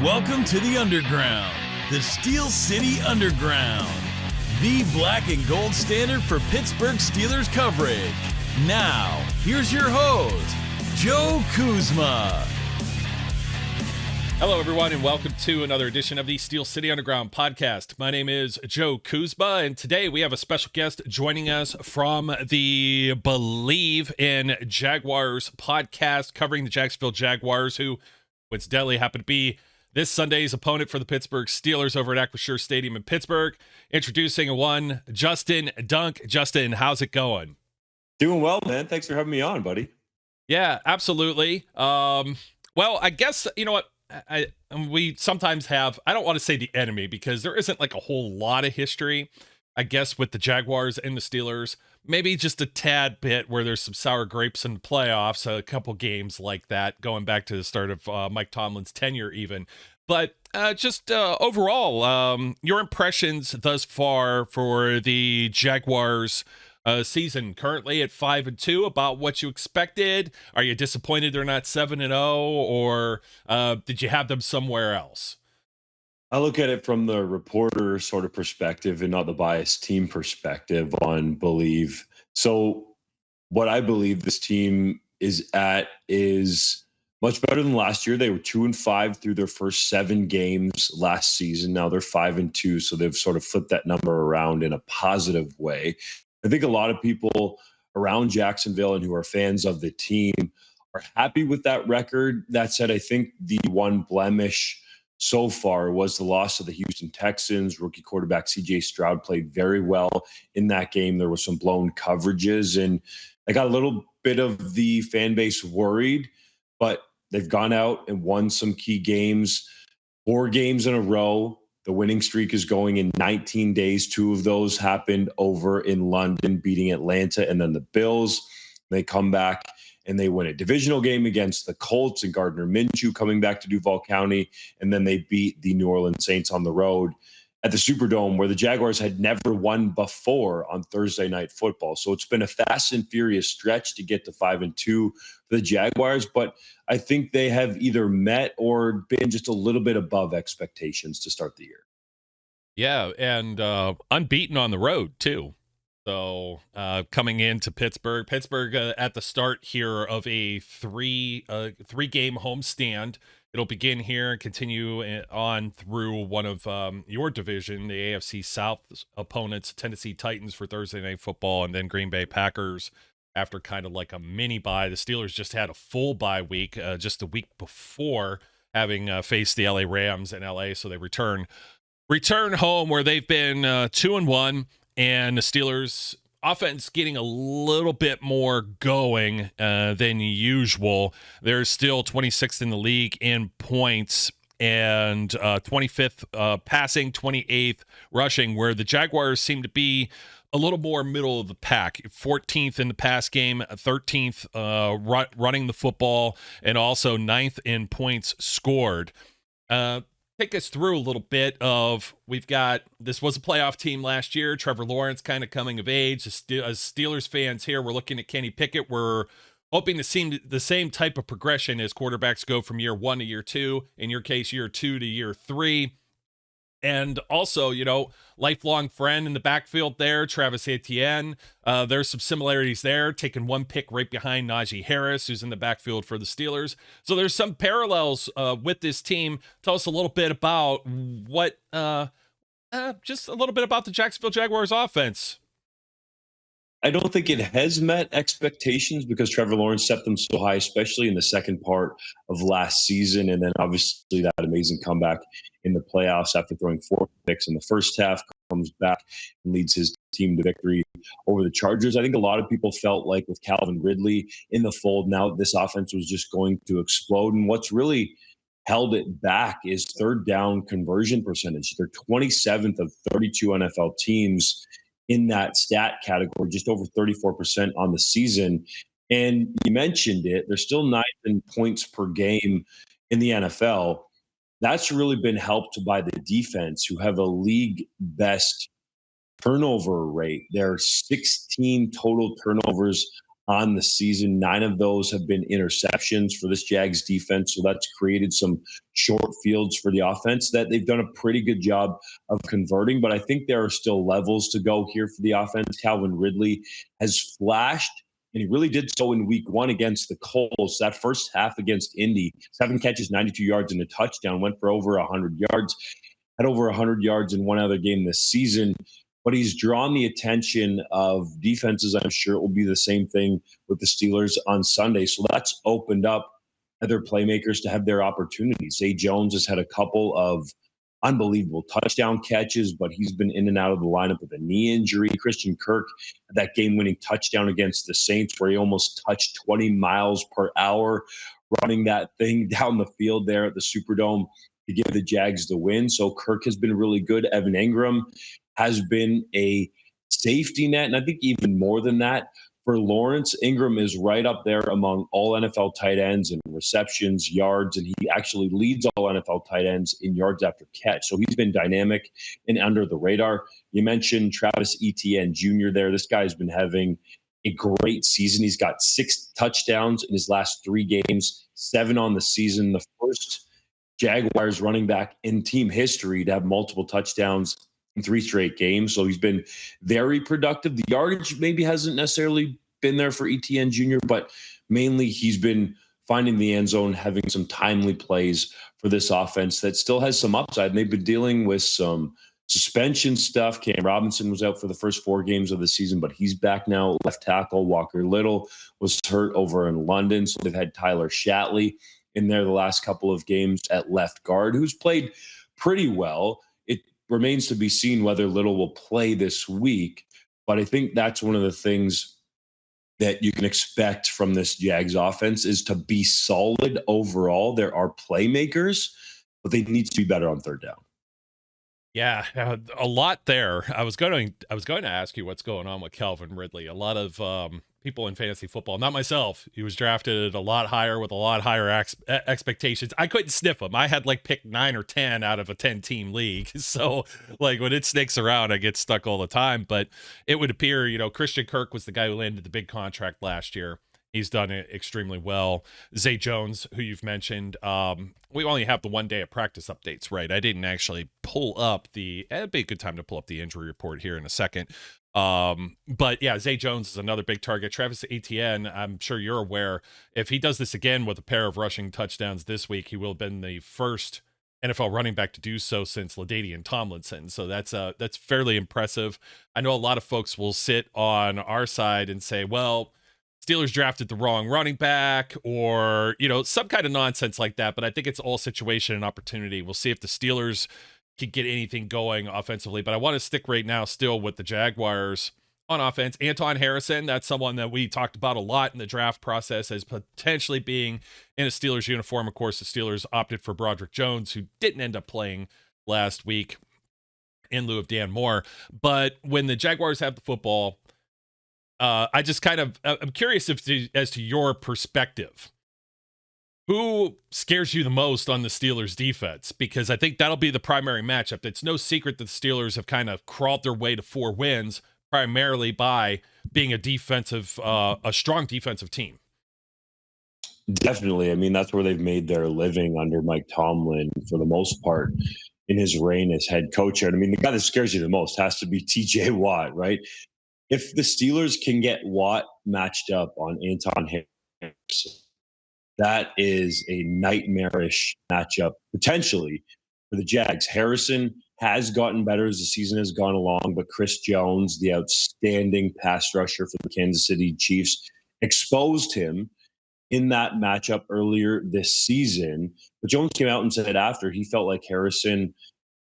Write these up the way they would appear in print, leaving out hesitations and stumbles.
Welcome to the Underground, the Steel City Underground, the black and gold standard for Pittsburgh Steelers coverage. Now, here's your host, Joe Kuzma. Hello, everyone, and welcome to another edition of the Steel City Underground podcast. My name is Joe Kuzma, and today we have a special guest joining us from the Bleav in Jaguars podcast, covering the Jacksonville Jaguars, who coincidentally happen to be this Sunday's opponent for the Pittsburgh Steelers over at Acrisure Stadium in Pittsburgh. Introducing one, Justin Dunk. Justin, how's it going? Doing well, man. Thanks for having me on, buddy. Yeah, absolutely. Well, I guess, you know what? We sometimes have, I don't want to say the enemy because there isn't like a whole lot of history, I guess, with the Jaguars and the Steelers. Maybe just a tad bit where there's some sour grapes in the playoffs, a couple games like that, going back to the start of Mike Tomlin's tenure even. But just overall, your impressions thus far for the Jaguars season, currently at 5-2, about what you expected. Are you disappointed they're not 7-0, or did you have them somewhere else? I look at it from the reporter sort of perspective and not the biased team perspective on Bleav. So what I believe this team is at is much better than last year. They were 2-5 through their first 7 games last season. Now they're 5-2, so they've sort of flipped that number around in a positive way. I think a lot of people around Jacksonville and who are fans of the team are happy with that record. That said, I think the one blemish so far was the loss of the Houston Texans. Rookie quarterback CJ Stroud played very well in that game. There were some blown coverages, and I got a little bit of the fan base worried, but they've gone out and won some key games, 4 games in a row. The winning streak is going in 19 days. 2 of those happened over in London, beating Atlanta and then the Bills. They come back and they win a divisional game against the Colts and Gardner Minshew coming back to Duval County. And then they beat the New Orleans Saints on the road at the Superdome, where the Jaguars had never won before on Thursday Night Football. So it's been a fast and furious stretch to get to 5-2 for the Jaguars. But I think they have either met or been just a little bit above expectations to start the year. Yeah, and unbeaten on the road, too. So coming into Pittsburgh at the start here of a three-game homestand. It'll begin here and continue on through one of your division, the AFC South opponents, Tennessee Titans for Thursday Night Football, and then Green Bay Packers after kind of like a mini bye. The Steelers just had a full bye week just a week before having faced the LA Rams in LA, so they return home where they've been 2-1. And the Steelers offense getting a little bit more going than usual. They're still 26th in the league in points and 25th passing, 28th rushing, where the Jaguars seem to be a little more middle of the pack. 14th in the pass game, 13th running the football, and also 9th in points scored. Take us through a little bit of, this was a playoff team last year, Trevor Lawrence kind of coming of age. As Steelers fans here, we're looking at Kenny Pickett. We're hoping to see the same type of progression as quarterbacks go from year 1 to year 2, in your case, year 2 to year 3. And also, lifelong friend in the backfield there, Travis Etienne. There's some similarities there, taking 1 pick right behind Najee Harris, who's in the backfield for the Steelers. So there's some parallels with this team. Tell us a little bit about just a little bit about the Jacksonville Jaguars offense. I don't think it has met expectations because Trevor Lawrence set them so high, especially in the second part of last season. And then obviously that amazing comeback in the playoffs after throwing 4 picks in the first half, comes back and leads his team to victory over the Chargers. I think a lot of people felt like with Calvin Ridley in the fold, now this offense was just going to explode. And what's really held it back is third down conversion percentage. They're 27th of 32 NFL teams in that stat category, just over 34% on the season. And you mentioned it, they're still 9th in points per game in the NFL. That's really been helped by the defense, who have a league best turnover rate. There are 16 total turnovers on the season. 9 of those have been interceptions for this Jags defense. So that's created some short fields for the offense that they've done a pretty good job of converting. But I think there are still levels to go here for the offense. Calvin Ridley has flashed, and he really did so in week 1 against the Colts. That first half against Indy, 7 catches, 92 yards, and a touchdown, went for over 100 yards, had over 100 yards in one other game this season. But he's drawn the attention of defenses. I'm sure it will be the same thing with the Steelers on Sunday. So that's opened up other playmakers to have their opportunities. Zay Jones has had a couple of unbelievable touchdown catches, but he's been in and out of the lineup with a knee injury. Christian Kirk, that game-winning touchdown against the Saints where he almost touched 20 miles per hour running that thing down the field there at the Superdome to give the Jags the win. So Kirk has been really good. Evan Engram has been a safety net. And I think even more than that, for Lawrence, Ingram is right up there among all NFL tight ends in receptions, yards, and he actually leads all NFL tight ends in yards after catch. So he's been dynamic and under the radar. You mentioned Travis Etienne Jr. there. This guy's been having a great season. He's got 6 touchdowns in his last 3 games, 7 on the season. The first Jaguars running back in team history to have multiple touchdowns in 3 straight games. So he's been very productive. The yardage maybe hasn't necessarily been there for Etienne Jr., but mainly he's been finding the end zone, having some timely plays for this offense that still has some upside. And they've been dealing with some suspension stuff. Cam Robinson was out for the first 4 games of the season, but he's back now. Left tackle Walker Little was hurt over in London. So they've had Tyler Shatley in there the last couple of games at left guard, who's played pretty well. It remains to be seen whether Little will play this week, but I think that's one of the things that you can expect from this Jags offense is to be solid overall. There are playmakers, but they need to be better on third down. Yeah, a lot there. I was going to ask you what's going on with Calvin Ridley. A lot of people in fantasy football, not myself. He was drafted a lot higher with a lot higher expectations. I couldn't sniff him. I had like picked 9 or 10 out of a 10-team league. So like when it snakes around, I get stuck all the time. But it would appear, Christian Kirk was the guy who landed the big contract last year. He's done it extremely well. Zay Jones, who you've mentioned, we only have the 1 day of practice updates, right? I didn't actually pull up it'd be a good time to pull up the injury report here in a second. But yeah, Zay Jones is another big target. Travis Etienne, I'm sure you're aware, if he does this again with a pair of rushing touchdowns this week, he will have been the first NFL running back to do so since LaDainian Tomlinson. So that's fairly impressive. I know a lot of folks will sit on our side and say, well, Steelers drafted the wrong running back or, some kind of nonsense like that. But I think it's all situation and opportunity. We'll see if the Steelers can get anything going offensively. But I want to stick right now still with the Jaguars on offense. Anton Harrison, that's someone that we talked about a lot in the draft process as potentially being in a Steelers uniform. Of course, the Steelers opted for Broderick Jones, who didn't end up playing last week in lieu of Dan Moore. But when the Jaguars have the football, I just I'm curious as to your perspective. Who scares you the most on the Steelers defense? Because I think that'll be the primary matchup. It's no secret that the Steelers have kind of crawled their way to 4 wins, primarily by being a strong defensive team. Definitely. I mean, that's where they've made their living under Mike Tomlin for the most part in his reign as head coach. And I mean, the guy that scares you the most has to be TJ Watt, right? If the Steelers can get Watt matched up on Anton Harrison, that is a nightmarish matchup potentially for the Jags. Harrison has gotten better as the season has gone along, but Chris Jones, the outstanding pass rusher for the Kansas City Chiefs, exposed him in that matchup earlier this season. But Jones came out and said after he felt like Harrison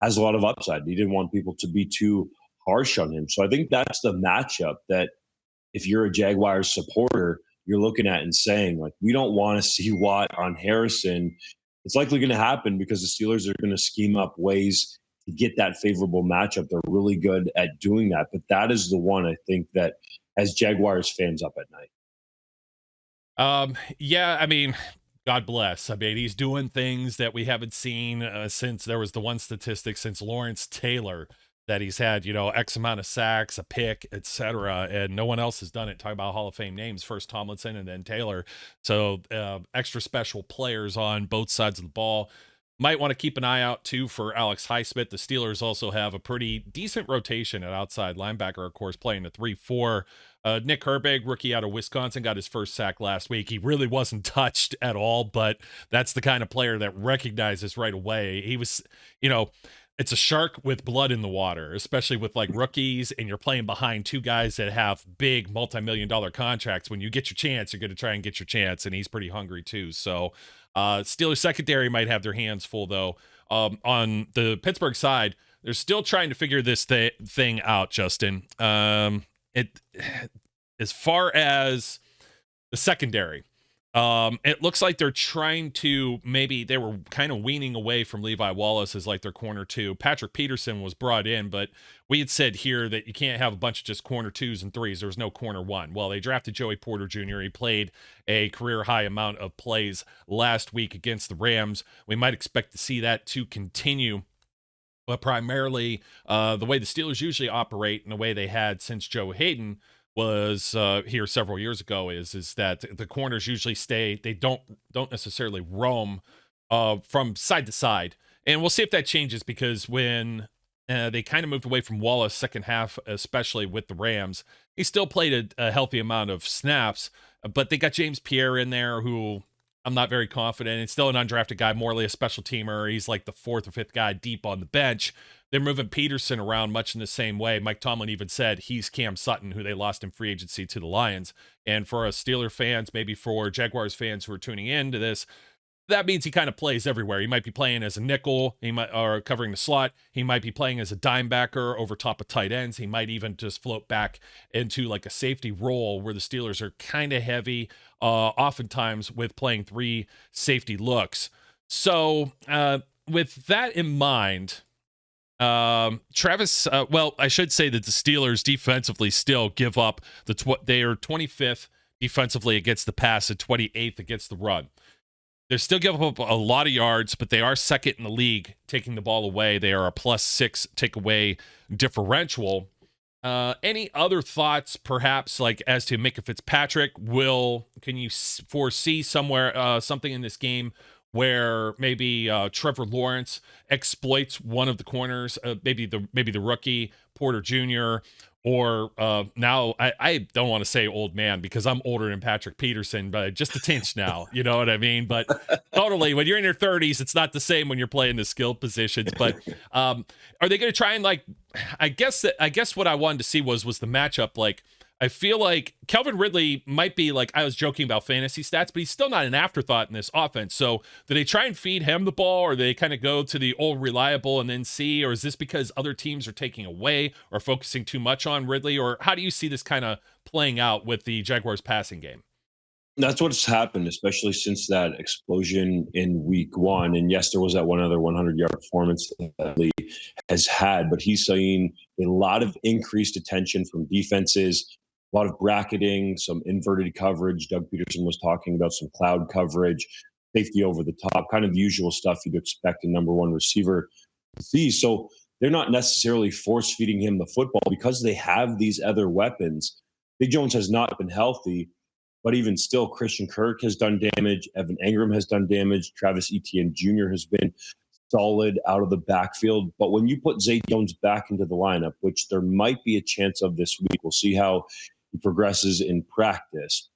has a lot of upside. He didn't want people to be too harsh on him. So I think that's the matchup that if you're a Jaguars supporter, you're looking at and saying, like, we don't want to see Watt on Harrison. It's likely going to happen because the Steelers are going to scheme up ways to get that favorable matchup. They're really good at doing that. But that is the one I think that has Jaguars fans up at night. Yeah, I mean, God bless. I mean, he's doing things that we haven't seen since there was the one statistic since Lawrence Taylor that he's had, X amount of sacks, a pick, etc. And no one else has done it. Talk about Hall of Fame names, first Tomlinson and then Taylor. So extra special players on both sides of the ball. Might want to keep an eye out, too, for Alex Highsmith. The Steelers also have a pretty decent rotation at outside linebacker, of course, playing a 3-4. Nick Herbig, rookie out of Wisconsin, got his first sack last week. He really wasn't touched at all, but that's the kind of player that recognizes right away. He was, it's a shark with blood in the water, especially with like rookies, and you're playing behind two guys that have big multi-million-dollar contracts. When you get your chance, you're going to try and get your chance, and he's pretty hungry, too. So Steelers secondary might have their hands full, though. On the Pittsburgh side, they're still trying to figure this thing out, Justin. As far as the secondary, it looks like they're trying to, maybe they were kind of weaning away from Levi Wallace as like their corner two. Patrick Peterson was brought in, but we had said here that you can't have a bunch of just corner twos and threes. There was no corner one. Well, they drafted Joey Porter Jr. He played a career high amount of plays last week against the Rams. We might expect to see that to continue. But primarily, the way the Steelers usually operate and the way they had since Joe Hayden was here several years ago is that the corners usually stay. They don't necessarily roam from side to side. And we'll see if that changes, because when they kind of moved away from Wallace second half, especially with the Rams, he still played a healthy amount of snaps, but they got James Pierre in there, who I'm not very confident. It's still an undrafted guy, morely a special teamer. He's like the fourth or fifth guy deep on the bench. They're moving Peterson around much in the same way. Mike Tomlin even said he's Cam Sutton, who they lost in free agency to the Lions. And for us Steeler fans, maybe for Jaguars fans who are tuning into this, that means he kind of plays everywhere. He might be playing as a nickel, or covering the slot. He might be playing as a dime backer over top of tight ends. He might even just float back into like a safety role, where the Steelers are kind of heavy, oftentimes with playing three safety looks. So with that in mind, Travis, I should say that the Steelers defensively still give up they are 25th defensively against the pass and 28th against the run. They're still giving up a lot of yards, but they are second in the league taking the ball away. They are a +6 takeaway differential. Any other thoughts, perhaps, like as to Micah Fitzpatrick? Can you foresee something in this game where maybe Trevor Lawrence exploits one of the corners, maybe the rookie Porter Jr., or now I don't want to say old man, because I'm older than Patrick Peterson, but just a tinge now, you know what I mean? But totally, when you're in your 30s, it's not the same when you're playing the skilled positions. But are they going to try and I guess what I wanted to see was the matchup. Like, I feel like Calvin Ridley might be, like, I was joking about fantasy stats, but he's still not an afterthought in this offense. So do they try and feed him the ball, or do they kind of go to the old reliable and then see, or is this because other teams are taking away or focusing too much on Ridley? Or how do you see this kind of playing out with the Jaguars passing game? That's what's happened, especially since that explosion in week one. And yes, there was that one other 100-yard performance that Lee has had, but he's seeing a lot of increased attention from defenses, a lot of bracketing, some inverted coverage. Doug Peterson was talking about some cloud coverage, safety over the top, kind of the usual stuff you'd expect a number one receiver to see. So they're not necessarily force feeding him the football because they have these other weapons. Big Jones has not been healthy, but even still, Christian Kirk has done damage. Evan Engram has done damage. Travis Etienne Jr. has been solid out of the backfield. But when you put Zay Jones back into the lineup, which there might be a chance of this week, we'll see how he progresses in practice.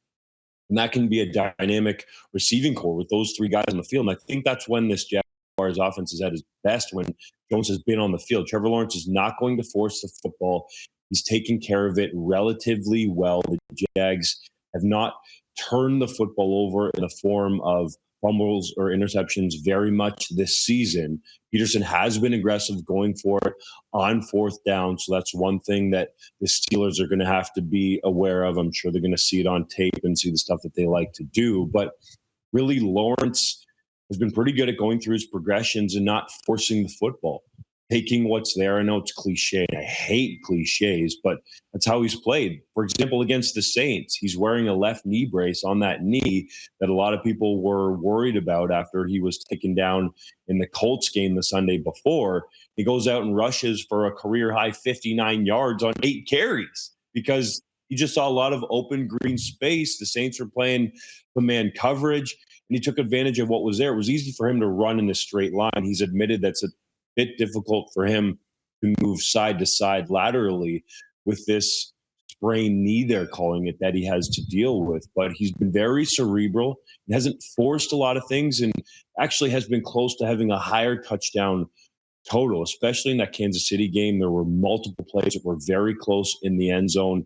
And that can be a dynamic receiving core with those three guys on the field. And I think that's when this Jaguars offense is at its best, when Jones has been on the field. Trevor Lawrence is not going to force the football. He's taking care of it relatively well. The Jags have not turned the football over in the form of fumbles or interceptions very much this season. Peterson has been aggressive going for it on fourth down. So that's one thing that the Steelers are going to have to be aware of. I'm sure they're going to see it on tape and see the stuff that they like to do. But really, Lawrence has been pretty good at going through his progressions and not forcing the football. taking what's there. I know it's cliche. I hate cliches, but that's how he's played. For example, against the Saints, he's wearing a left knee brace on that knee that a lot of people were worried about after he was taken down in the Colts game the Sunday before. He goes out and rushes for a career high 59 yards on 8 carries because you just saw a lot of open green space. The Saints were playing the man coverage, and he took advantage of what was there. It was easy for him to run in a straight line. He's admitted that's a bit difficult for him to move side to side laterally with this sprained knee, they're calling it, that he has to deal with. But he's been very cerebral and hasn't forced a lot of things, and actually has been close to having a higher touchdown total, especially in that Kansas City game. There were multiple plays that were very close in the end zone.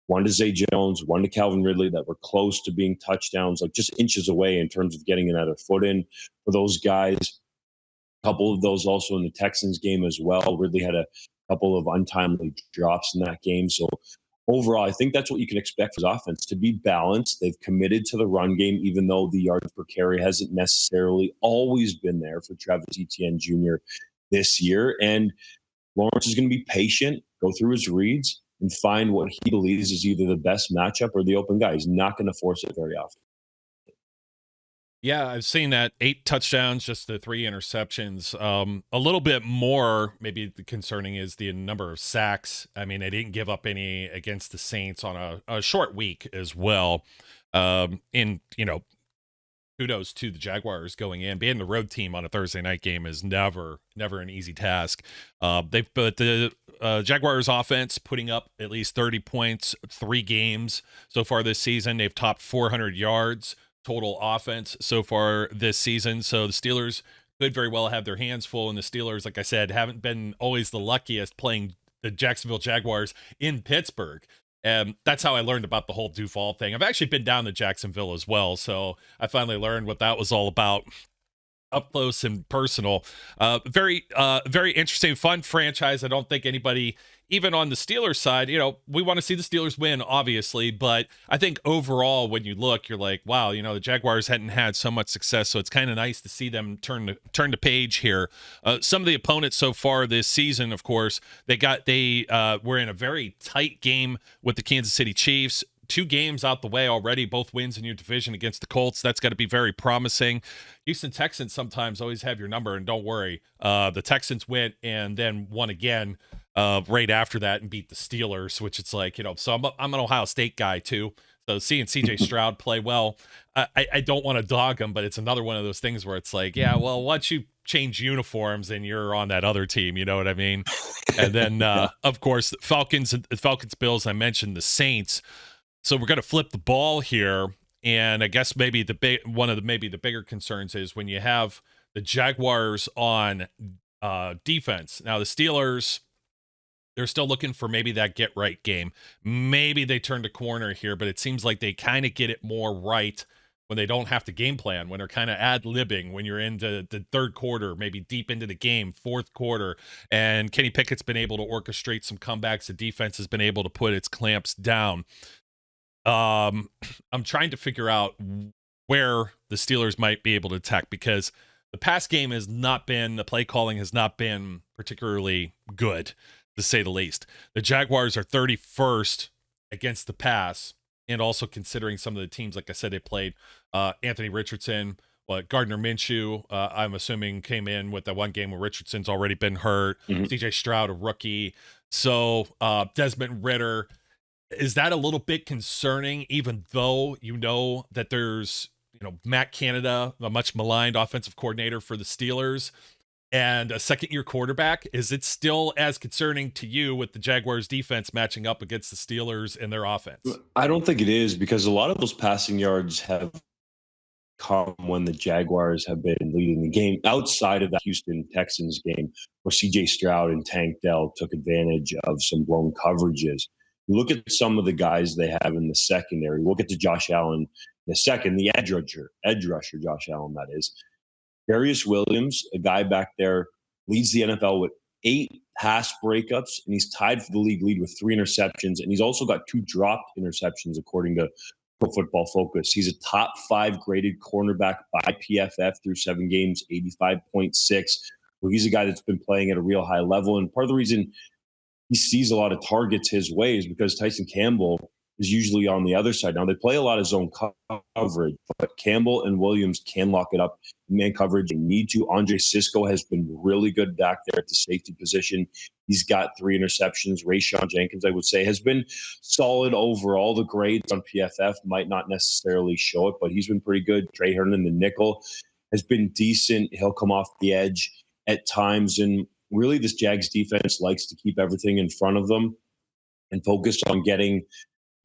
One to Zay Jones, one to Calvin Ridley, that were close to being touchdowns, like just inches away in terms of getting another foot in for those guys. A couple of those also in the Texans game as well. Ridley had a couple of untimely drops in that game. So overall, I think that's what you can expect for his offense, to be balanced. They've committed to the run game, even though the yards per carry hasn't necessarily always been there for Travis Etienne Jr. this year. And Lawrence is going to be patient, go through his reads, and find what he believes is either the best matchup or the open guy. He's not going to force it very often. Yeah, I've seen that 8 touchdowns, just the 3 interceptions. A little bit more, maybe concerning, is the number of sacks. I mean, they didn't give up any against the Saints on a short week as well. Kudos to the Jaguars going in. Being the road team on a Thursday night game is never an easy task. But the Jaguars offense putting up at least 30 points, 3 games so far this season. They've topped 400 yards total offense so far this season. So the Steelers could very well have their hands full. And the Steelers, like I said, haven't been always the luckiest playing the Jacksonville Jaguars in Pittsburgh. And that's how I learned about the whole Duval thing. I've actually been down to Jacksonville as well, so I finally learned what that was all about up close and personal. Very interesting, fun franchise. I don't think anybody, even on the Steelers side, we want to see the Steelers win, obviously, but I think overall, when you look, you're like, wow, the Jaguars hadn't had so much success, so it's kind of nice to see them turn the page here. Some of the opponents so far this season, of course, they were in a very tight game with the Kansas City Chiefs. 2 games out the way already, both wins in your division against the Colts. That's got to be very promising. Houston Texans sometimes always have your number, and don't worry. The Texans went and then won again right after that and beat the Steelers, which it's like, so I'm an Ohio State guy too. So seeing CJ Stroud play well, I don't want to dog him, but it's another one of those things where it's like, yeah, well, once you change uniforms and you're on that other team, you know what I mean? And then, of course, Falcons, Bills, I mentioned the Saints. So we're going to flip the ball here, and I guess maybe the bigger concerns is when you have the Jaguars on defense. Now the Steelers, they're still looking for maybe that get right game. Maybe they turned a corner here, but it seems like they kind of get it more right when they don't have to game plan, when they're kind of ad-libbing, when you're into the third quarter, maybe deep into the game, fourth quarter, and Kenny Pickett's been able to orchestrate some comebacks. The defense has been able to put its clamps down. I'm trying to figure out where the Steelers might be able to attack, because the pass game the play calling has not been particularly good, to say the least. The Jaguars are 31st against the pass, and also considering some of the teams, like I said, they played Anthony Richardson, Gardner Minshew, I'm assuming came in with that one game where Richardson's already been hurt, CJ Stroud, a rookie. So Desmond Ridder. Is that a little bit concerning, even though that there's, Matt Canada, a much maligned offensive coordinator for the Steelers, and a second-year quarterback? Is it still as concerning to you with the Jaguars defense matching up against the Steelers and their offense? I don't think it is, because a lot of those passing yards have come when the Jaguars have been leading the game, outside of that Houston Texans game where CJ Stroud and Tank Dell took advantage of some blown coverages. You look at some of the guys they have in the secondary. We'll get to Josh Allen in a second, the edge rusher, Josh Allen, that is. Darius Williams, a guy back there, leads the NFL with 8 pass breakups, and he's tied for the league lead with 3 interceptions, and he's also got 2 dropped interceptions, according to Pro Football Focus. He's a top 5 graded cornerback by PFF through 7 games, 85.6 Well, he's a guy that's been playing at a real high level. And part of the reason he sees a lot of targets his way is because Tyson Campbell is usually on the other side. Now, they play a lot of zone coverage, but Campbell and Williams can lock it up in man coverage. They need to. Andre Sisco has been really good back there at the safety position. He's got 3 interceptions. Rayshon Jenkins, I would say, has been solid overall. The grades on PFF might not necessarily show it, but he's been pretty good. Trey Herndon, the nickel, has been decent. He'll come off the edge at times. And really, this Jags defense likes to keep everything in front of them and focus on getting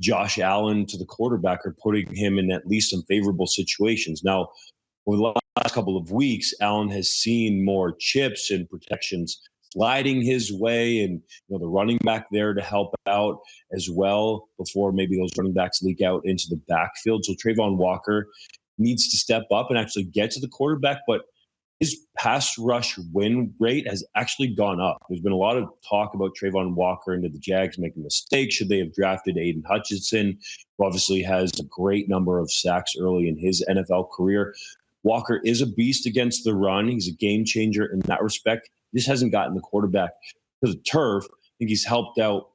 Josh Allen to the quarterback or putting him in at least some favorable situations. Now, over the last couple of weeks, Allen has seen more chips and protections sliding his way, and the running back there to help out as well before maybe those running backs leak out into the backfield. So Travon Walker needs to step up and actually get to the quarterback, but his pass rush win rate has actually gone up. There's been a lot of talk about Travon Walker and the Jags making mistakes. Should they have drafted Aiden Hutchinson, who obviously has a great number of sacks early in his NFL career? Walker is a beast against the run. He's a game changer in that respect. He just hasn't gotten the quarterback to the turf. I think he's helped out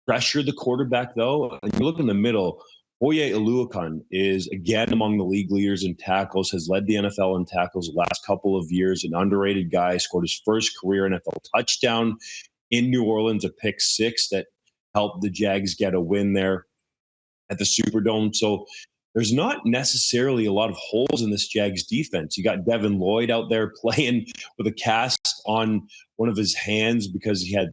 pressure the quarterback, though. And you look in the middle, Oye Oluokun is, again, among the league leaders in tackles, has led the NFL in tackles the last couple of years, an underrated guy, scored his first career NFL touchdown in New Orleans, a pick 6 that helped the Jags get a win there at the Superdome. So there's not necessarily a lot of holes in this Jags defense. You got Devin Lloyd out there playing with a cast on one of his hands because he had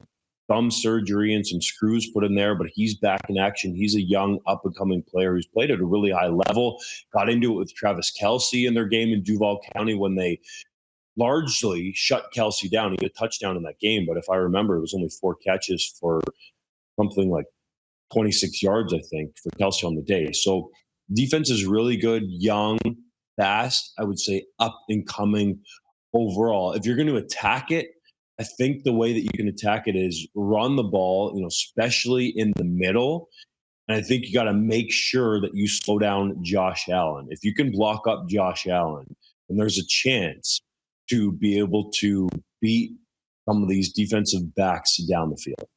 thumb surgery and some screws put in there, but he's back in action. He's a young up-and-coming player who's played at a really high level, got into it with Travis Kelce in their game in Duval County when they largely shut Kelce down. He had a touchdown in that game, but if I remember, it was only 4 catches for something like 26 yards, I think, for Kelce on the day. So defense is really good, young, fast, I would say up-and-coming overall. If you're going to attack it, I think the way that you can attack it is run the ball, especially in the middle. And I think you got to make sure that you slow down Josh Allen. If you can block up Josh Allen, then there's a chance to be able to beat some of these defensive backs down the field.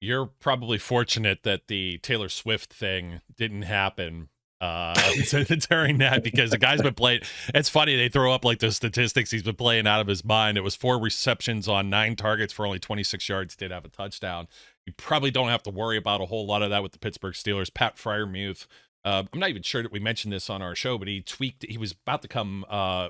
You're probably fortunate that the Taylor Swift thing didn't happen during that, because the guy's been playing. It's funny, they throw up like the statistics. He's been playing out of his mind. It was 4 receptions on 9 targets for only 26 yards. Did have a touchdown. You probably don't have to worry about a whole lot of that with the Pittsburgh Steelers. Pat Freiermuth, I'm not even sure that we mentioned this on our show, but he was about to come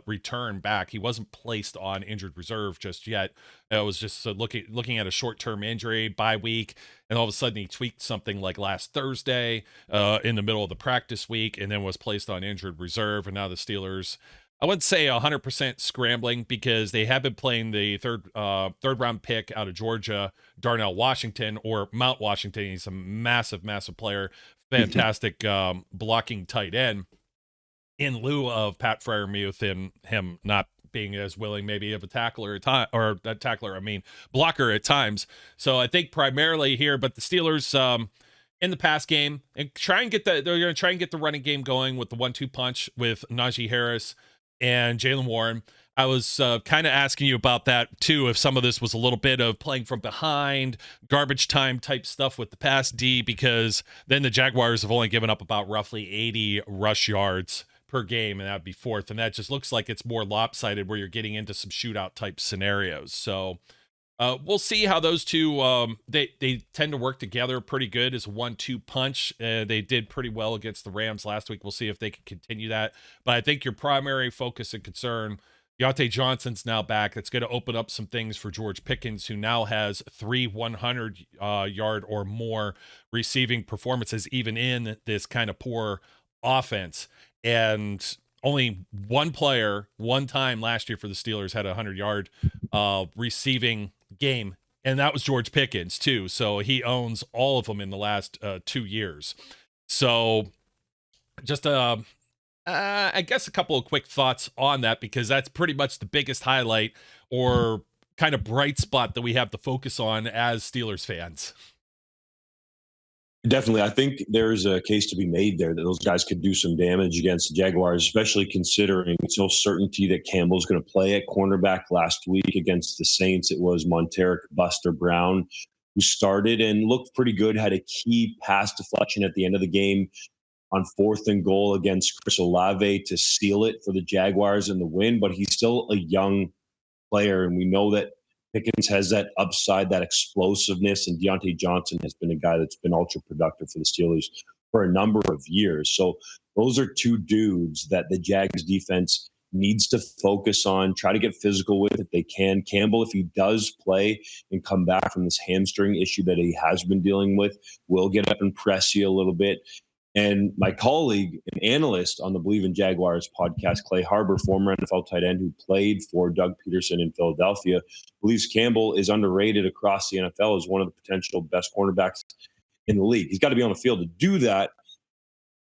return back. He wasn't placed on injured reserve just yet. It was just looking at a short-term injury bye week, and all of a sudden he tweaked something like last Thursday in the middle of the practice week, and then was placed on injured reserve. And now the Steelers, I wouldn't say 100% scrambling, because they have been playing the third round pick out of Georgia, Darnell Washington, or Mount Washington. He's a massive player, fantastic blocking tight end, in lieu of Pat Freiermuth and him not being as willing maybe of a tackler at time, or a tackler, I mean blocker at times. So I think primarily here, but the Steelers in the pass game and they're going to try and get the running game going with the 1-2 punch with Najee Harris and Jaylen Warren. I was kind of asking you about that too, if some of this was a little bit of playing from behind, garbage time type stuff with the pass D, because then the Jaguars have only given up about roughly 80 rush yards per game, and that'd be 4th. And that just looks like it's more lopsided, where you're getting into some shootout type scenarios. So we'll see how those two, they tend to work together pretty good as a 1-2 punch. They did pretty well against the Rams last week. We'll see if they can continue that. But I think your primary focus and concern, Deontay Johnson's now back. That's going to open up some things for George Pickens, who now has 3 100-yard or more receiving performances, even in this kind of poor offense. And only one player, one time last year for the Steelers, had a 100-yard receiving game, and that was George Pickens too. So he owns all of them in the last 2 years. So just I guess a couple of quick thoughts on that, because that's pretty much the biggest highlight or kind of bright spot that we have to focus on as Steelers fans. Definitely. I think there's a case to be made there that those guys could do some damage against the Jaguars, especially considering it's no certainty that Campbell's going to play at cornerback. Last week against the Saints, it was Monteric Buster Brown who started and looked pretty good, had a key pass deflection at the end of the game on 4th and goal against Chris Olave to seal it for the Jaguars in the win, but he's still a young player, and we know that Pickens has that upside, that explosiveness, and Deontay Johnson has been a guy that's been ultra productive for the Steelers for a number of years. So those are two dudes that the Jags defense needs to focus on, try to get physical with if they can. Campbell, if he does play and come back from this hamstring issue that he has been dealing with, will get up and press you a little bit. And my colleague, an analyst on the Bleav in Jaguars podcast, Clay Harbor, former NFL tight end who played for Doug Peterson in Philadelphia, believes Campbell is underrated across the NFL as one of the potential best cornerbacks in the league. He's got to be on the field to do that.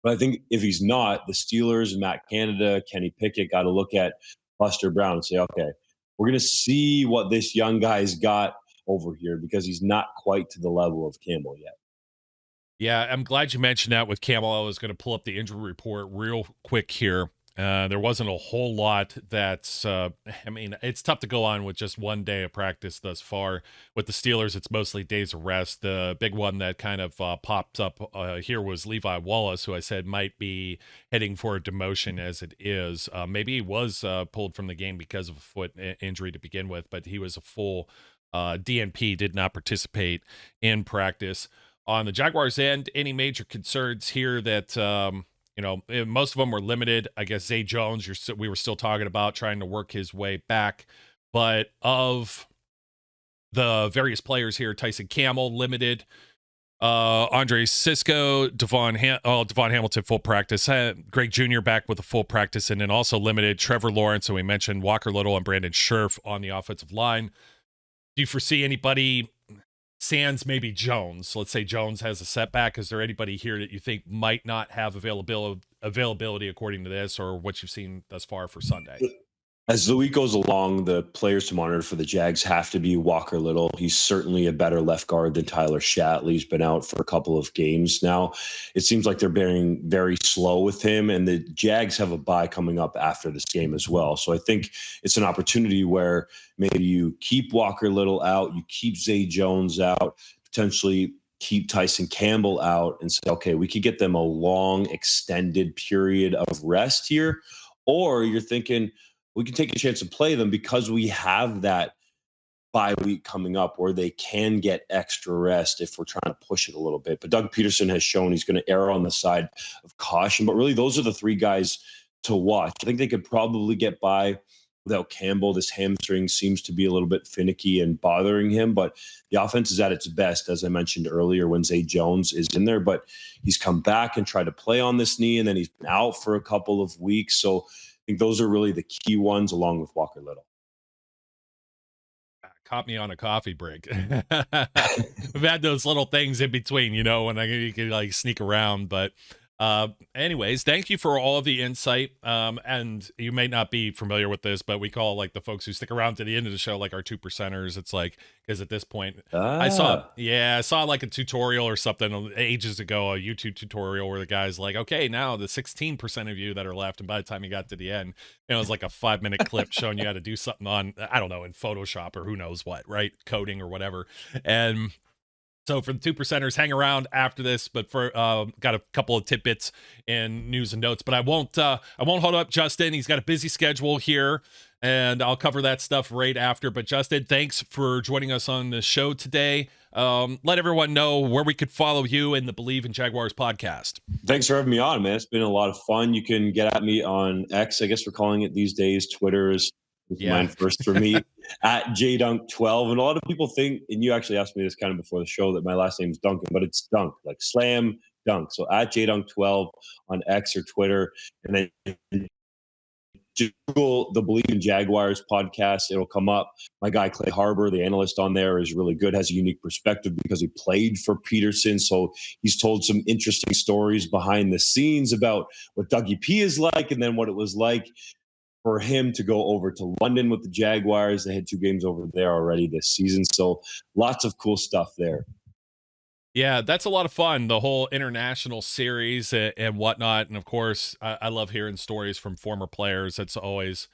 But I think if he's not, the Steelers, Matt Canada, Kenny Pickett got to look at Buster Brown and say, okay, we're going to see what this young guy's got over here because he's not quite to the level of Campbell yet. Yeah, I'm glad you mentioned that with Campbell. I was going to pull up the injury report real quick here. There wasn't a whole lot that's, it's tough to go on with just one day of practice thus far. With the Steelers, it's mostly days of rest. The big one that kind of popped up here was Levi Wallace, who I said might be heading for a demotion as it is. Maybe he was pulled from the game because of a foot injury to begin with, but he was a full DNP, did not participate in practice. On the Jaguars' end, any major concerns here that, most of them were limited. I guess Zay Jones, we were still talking about trying to work his way back. But of the various players here, Tyson Campbell, limited. Andre Sisco, Devon Hamilton, full practice. Greg Jr. back with a full practice, and then also limited Trevor Lawrence, and we mentioned Walker Little and Brandon Scherf on the offensive line. Do you foresee anybody... sans maybe Jones? Let's say Jones has a setback. Is there anybody here that you think might not have availability according to this or what you've seen thus far for Sunday? As the week goes along, the players to monitor for the Jags have to be Walker Little. He's certainly a better left guard than Tyler Shatley. He's been out for a couple of games now. It seems like they're being very slow with him, and the Jags have a bye coming up after this game as well. So I think it's an opportunity where maybe you keep Walker Little out, you keep Zay Jones out, potentially keep Tyson Campbell out and say, okay, we could get them a long, extended period of rest here. Or you're thinking, we can take a chance to play them because we have that bye week coming up where they can get extra rest if we're trying to push it a little bit. But Doug Peterson has shown he's going to err on the side of caution. But really, those are the three guys to watch. I think they could probably get by without Campbell. This hamstring seems to be a little bit finicky and bothering him. But the offense is at its best, as I mentioned earlier, when Zay Jones is in there. But he's come back and tried to play on this knee, and then he's been out for a couple of weeks. So I think those are really the key ones along with Walker Little. Caught me on a coffee break. We've had those little things in between, when you can like sneak around. But anyways, thank you for all of the insight. And you may not be familiar with this, but we call like the folks who stick around to the end of the show like our 2%ers. It's like, because at this point I saw like a tutorial or something ages ago, a YouTube tutorial where the guy's like, okay, now the 16% of you that are left, and by the time you got to the end, it was like a 5-minute clip showing you how to do something on, I don't know, in Photoshop or who knows what, right? Coding or whatever. And so for the 2%ers, hang around after this, but for got a couple of tidbits and news and notes, but I won't hold up Justin. He's got a busy schedule here, and I'll cover that stuff right after. But Justin, thanks for joining us on the show today. Let everyone know where we could follow you in the Bleav in Jaguars podcast. Thanks for having me on, man. It's been a lot of fun. You can get at me on X, I guess we're calling it these days. Twitter is mine first for me, at JDunk12. And a lot of people think, and you actually asked me this kind of before the show, that my last name is Duncan, but it's Dunk, like slam dunk. So at JDunk12 on X or Twitter. And then Google the Bleav in Jaguars podcast. It'll come up. My guy, Clay Harbor, the analyst on there, is really good, has a unique perspective because he played for Peterson. So he's told some interesting stories behind the scenes about what Dougie P is like and then what it was like for him to go over to London with the Jaguars. They had 2 games over there already this season. So lots of cool stuff there. Yeah, that's a lot of fun. The whole international series and whatnot. And of course, I love hearing stories from former players. That's always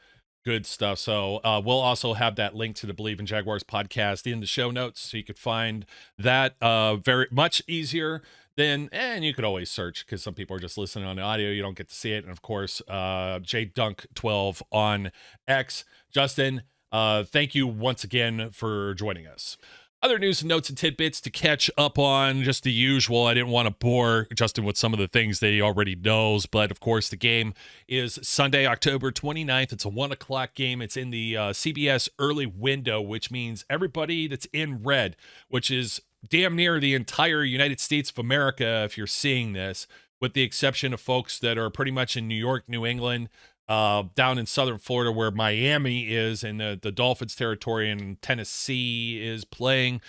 good stuff. So we'll also have that link to the Bleav in Jaguars podcast in the show notes, so you could find that very much easier than, and you could always search, because some people are just listening on the audio. You don't get to see it. And of course, JDunk12 on X. Justin, thank you once again for joining us. Other news and notes and tidbits to catch up on, just the usual. I didn't want to bore Justin with some of the things that he already knows, but of course the game is Sunday, October 29th. It's a 1 o'clock game. It's in the CBS early window, which means everybody that's in red, which is damn near the entire United States of America if you're seeing this, with the exception of folks that are pretty much in New York, New England, down in southern Florida where Miami is, and the Dolphins territory, and Tennessee is playing.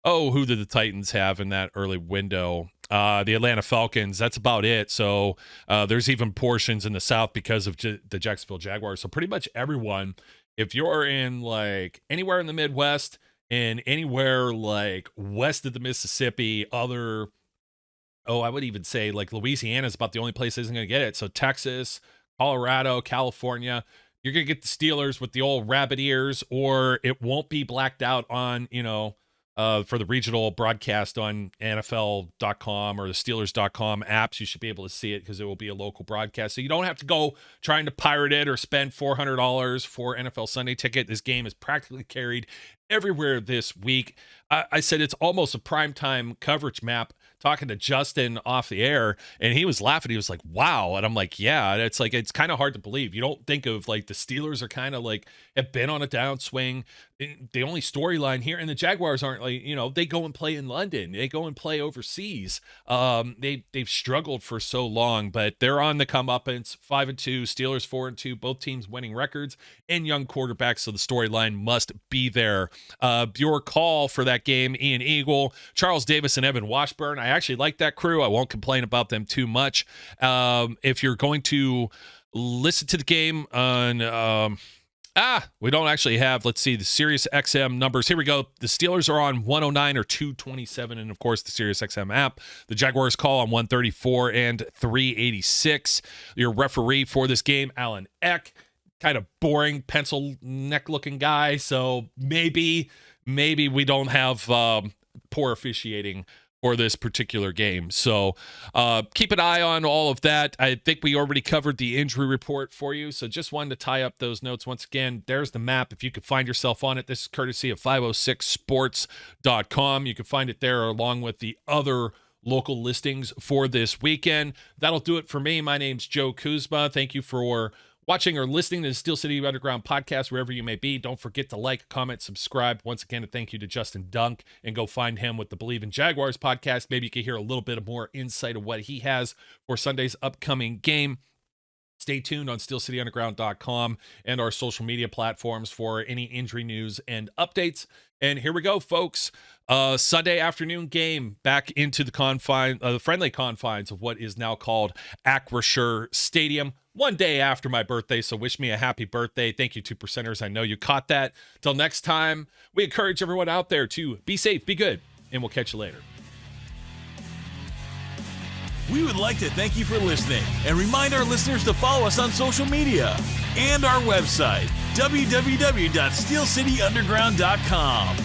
Oh, who did the Titans have in that early window? The Atlanta Falcons. That's about it. So there's even portions in the South because of the Jacksonville Jaguars. So pretty much everyone, if you're in like anywhere in the Midwest and anywhere like west of the Mississippi, I would even say like Louisiana is about the only place that isn't going to get it. So Texas, Colorado, California, you're going to get the Steelers with the old rabbit ears, or it won't be blacked out on, for the regional broadcast on NFL.com or the Steelers.com apps. You should be able to see it because it will be a local broadcast. So you don't have to go trying to pirate it or spend $400 for NFL Sunday ticket. This game is practically carried everywhere this week. I said it's almost a primetime coverage map, talking to Justin off the air, and he was laughing. He was like, wow. And I'm like, yeah, it's kind of hard to believe. You don't think of like the Steelers are kind of like have been on a downswing. The only storyline here, and the Jaguars aren't like, they go and play in London. They go and play overseas. They've struggled for so long, but they're on the comeuppance. 5-2, Steelers 4-2, both teams winning records and young quarterbacks. So the storyline must be there. Your call for that game, Ian Eagle, Charles Davis, and Evan Washburn. I actually like that crew. I won't complain about them too much. If you're going to listen to the game on we don't actually have, let's see, the Sirius XM numbers. Here we go. The Steelers are on 109 or 227, and of course the Sirius XM app. The Jaguars call on 134 and 386. Your referee for this game, Alan Eck, kind of boring pencil neck looking guy. So maybe we don't have poor officiating for this particular game. So keep an eye on all of that. I think we already covered the injury report for you, so just wanted to tie up those notes. Once again, there's the map. If you could find yourself on it, this is courtesy of 506sports.com. You can find it there along with the other local listings for this weekend. That'll do it for me. My name's Joe Kuzma. Thank you for watching or listening to the Steel City Underground podcast, wherever you may be. Don't forget to like, comment, subscribe. Once again, a thank you to Justin Dunk, and go find him with the Bleav in Jaguars podcast. Maybe you can hear a little bit of more insight of what he has for Sunday's upcoming game. Stay tuned on SteelCityUnderground.com and our social media platforms for any injury news and updates. And here we go, folks. Sunday afternoon game back into the friendly confines of what is now called Acrisure Stadium. One day after my birthday, so wish me a happy birthday. Thank you, 2%ers. I know you caught that. Till next time, we encourage everyone out there to be safe, be good, and we'll catch you later. We would like to thank you for listening and remind our listeners to follow us on social media and our website, www.steelcityunderground.com.